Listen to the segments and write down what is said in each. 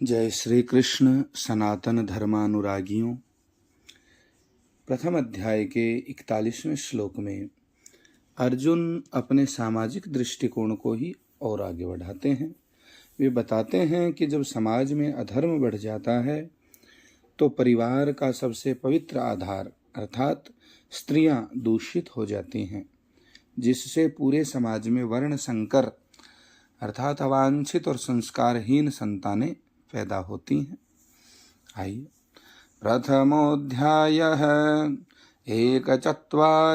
जय श्री कृष्ण सनातन धर्मानुरागियों। प्रथम अध्याय के 41वें श्लोक में अर्जुन अपने सामाजिक दृष्टिकोण को ही और आगे बढ़ाते हैं। वे बताते हैं कि जब समाज में अधर्म बढ़ जाता है तो परिवार का सबसे पवित्र आधार अर्थात स्त्रियां दूषित हो जाती हैं, जिससे पूरे समाज में वर्ण संकर अर्थात अवांछित और संस्कारहीन संतानें पैदा होती हैं। आइए, प्रथमोऽध्यायः एकचत्वारिंशत्तमः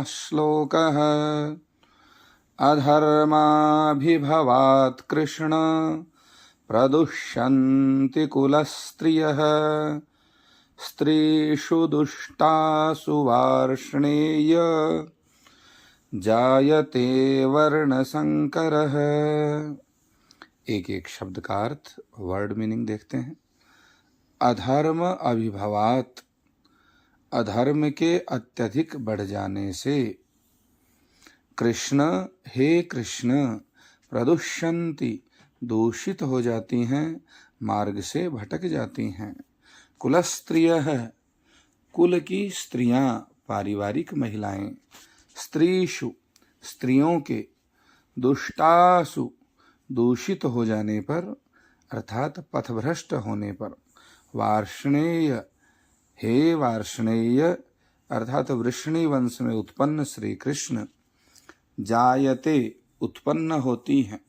श्लोकः। अधर्माभिभवात् कृष्ण प्रदुष्यन्ति कुलस्त्रियः स्त्रीषु दुष्टासु वार्ष्णेय जायते वर्णसंकरः। एक एक शब्द का अर्थ वर्ड मीनिंग देखते हैं। अधर्म अभिभवात, अधर्म के अत्यधिक बढ़ जाने से, कृष्ण हे कृष्ण, प्रदुष्यन्ति दूषित हो जाती हैं, मार्ग से भटक जाती हैं। कुलस्त्रियः, कुल की स्त्रियां, पारिवारिक महिलाएं। स्त्रीषु, स्त्रियों के। दुष्टासु, दूषित हो जाने पर अर्थात पथभ्रष्ट होने पर। वार्ष्णेय, हे वार्ष्णेय अर्थात वृष्णि वंश में उत्पन्न श्री कृष्ण। जायते, उत्पन्न होती हैं।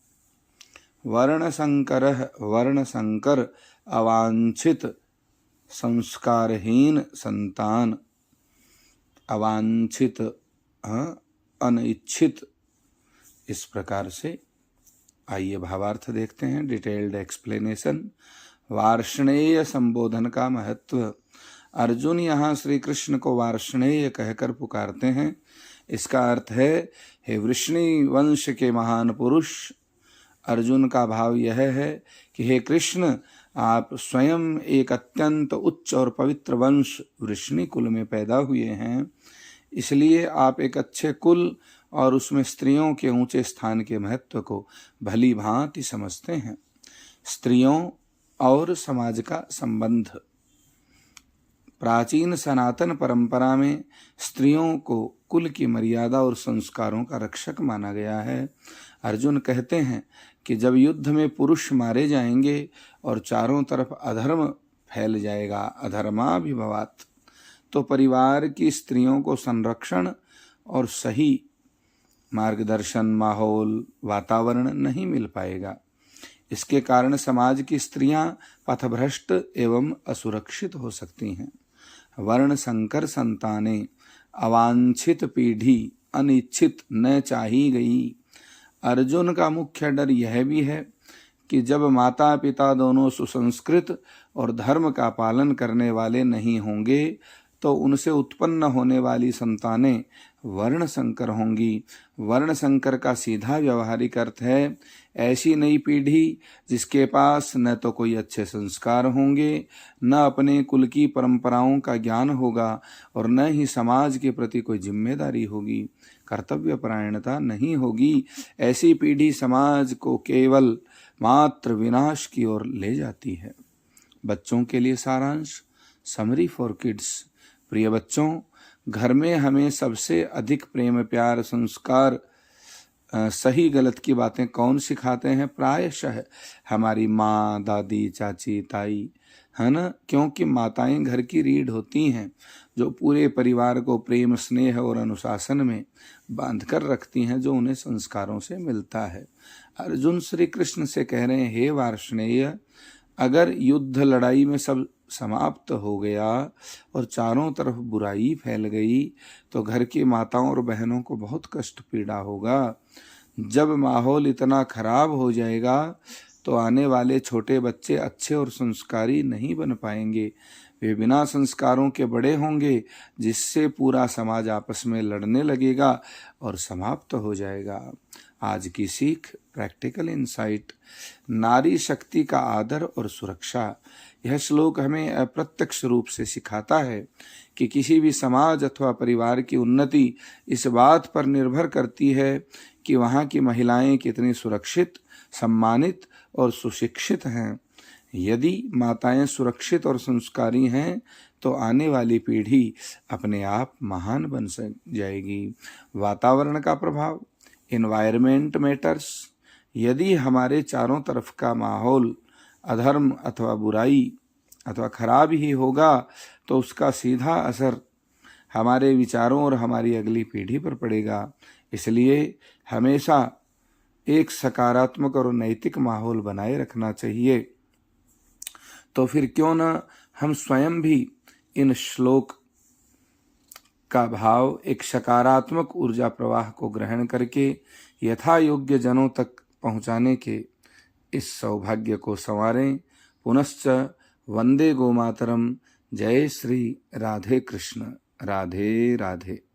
वर्णसंकरः, वर्णसंकर अवांछित संस्कारहीन संतान। अवांछित अनिच्छित, इस प्रकार से। आइए भावार्थ देखते हैं, डिटेल्ड एक्सप्लेनेशन। वार्ष्णेय संबोधन का महत्व। अर्जुन यहाँ श्री कृष्ण को वार्ष्णेय कहकर पुकारते हैं। इसका अर्थ है, हे वृष्णि वंश के महान पुरुष। अर्जुन का भाव यह है कि हे कृष्ण, आप स्वयं एक अत्यंत उच्च और पवित्र वंश वृष्णि कुल में पैदा हुए हैं, इसलिए आप एक अच्छे कुल और उसमें स्त्रियों के ऊंचे स्थान के महत्व को भली भांति समझते हैं। स्त्रियों और समाज का संबंध। प्राचीन सनातन परंपरा में स्त्रियों को कुल की मर्यादा और संस्कारों का रक्षक माना गया है। अर्जुन कहते हैं कि जब युद्ध में पुरुष मारे जाएंगे और चारों तरफ अधर्म फैल जाएगा, अधर्माभिभवात्, तो परिवार की स्त्रियों को संरक्षण और सही मार्गदर्शन, माहौल, वातावरण नहीं मिल पाएगा। इसके कारण समाज की स्त्रियां पथभ्रष्ट एवं असुरक्षित हो सकती हैं। वर्ण संकर संतानें, अवांछित पीढ़ी, अनिच्छित, न चाही गई। अर्जुन का मुख्य डर यह भी है कि जब माता पिता दोनों सुसंस्कृत और धर्म का पालन करने वाले नहीं होंगे तो उनसे उत्पन्न होने वाली संतानें वर्ण संकर होंगी। वर्ण संकर का सीधा व्यवहारिक अर्थ है ऐसी नई पीढ़ी जिसके पास न तो कोई अच्छे संस्कार होंगे, न अपने कुल की परंपराओं का ज्ञान होगा और न ही समाज के प्रति कोई जिम्मेदारी होगी, कर्तव्यपरायणता नहीं होगी। ऐसी पीढ़ी समाज को केवल मात्र विनाश की ओर ले जाती है। बच्चों के लिए सारांश, समरी फॉर किड्स। प्रिय बच्चों, घर में हमें सबसे अधिक प्रेम, प्यार, संस्कार, सही गलत की बातें कौन सिखाते हैं? प्रायशः हमारी माँ, दादी, चाची, ताई, है ना? क्योंकि माताएं घर की रीढ़ होती हैं जो पूरे परिवार को प्रेम, स्नेह और अनुशासन में बांधकर रखती हैं, जो उन्हें संस्कारों से मिलता है। अर्जुन श्री कृष्ण से कह रहे हैं, हे वार्ष्णेय, अगर युद्ध लड़ाई में सब समाप्त हो गया और चारों तरफ बुराई फैल गई तो घर की माताओं और बहनों को बहुत कष्ट पीड़ा होगा। जब माहौल इतना खराब हो जाएगा तो आने वाले छोटे बच्चे अच्छे और संस्कारी नहीं बन पाएंगे। वे बिना संस्कारों के बड़े होंगे, जिससे पूरा समाज आपस में लड़ने लगेगा और समाप्त हो जाएगा। आज की सीख, प्रैक्टिकल इंसाइट। नारी शक्ति का आदर और सुरक्षा। यह श्लोक हमें अप्रत्यक्ष रूप से सिखाता है कि किसी भी समाज अथवा परिवार की उन्नति इस बात पर निर्भर करती है कि वहाँ की महिलाएं कितनी सुरक्षित, सम्मानित और सुशिक्षित हैं। यदि माताएं सुरक्षित और संस्कारी हैं तो आने वाली पीढ़ी अपने आप महान बन जाएगी। वातावरण का प्रभाव, एनवायरमेंट मैटर्स। यदि हमारे चारों तरफ का माहौल अधर्म अथवा बुराई अथवा खराब ही होगा तो उसका सीधा असर हमारे विचारों और हमारी अगली पीढ़ी पर पड़ेगा। इसलिए हमेशा एक सकारात्मक और नैतिक माहौल बनाए रखना चाहिए। तो फिर क्यों न हम स्वयं भी इन श्लोक का भाव एक सकारात्मक ऊर्जा प्रवाह को ग्रहण करके यथा योग्य जनों तक पहुँचाने के इस सौभाग्य को संवारें। पुनश्च वंदे गोमातरम। जय श्री राधे कृष्ण। राधे राधे।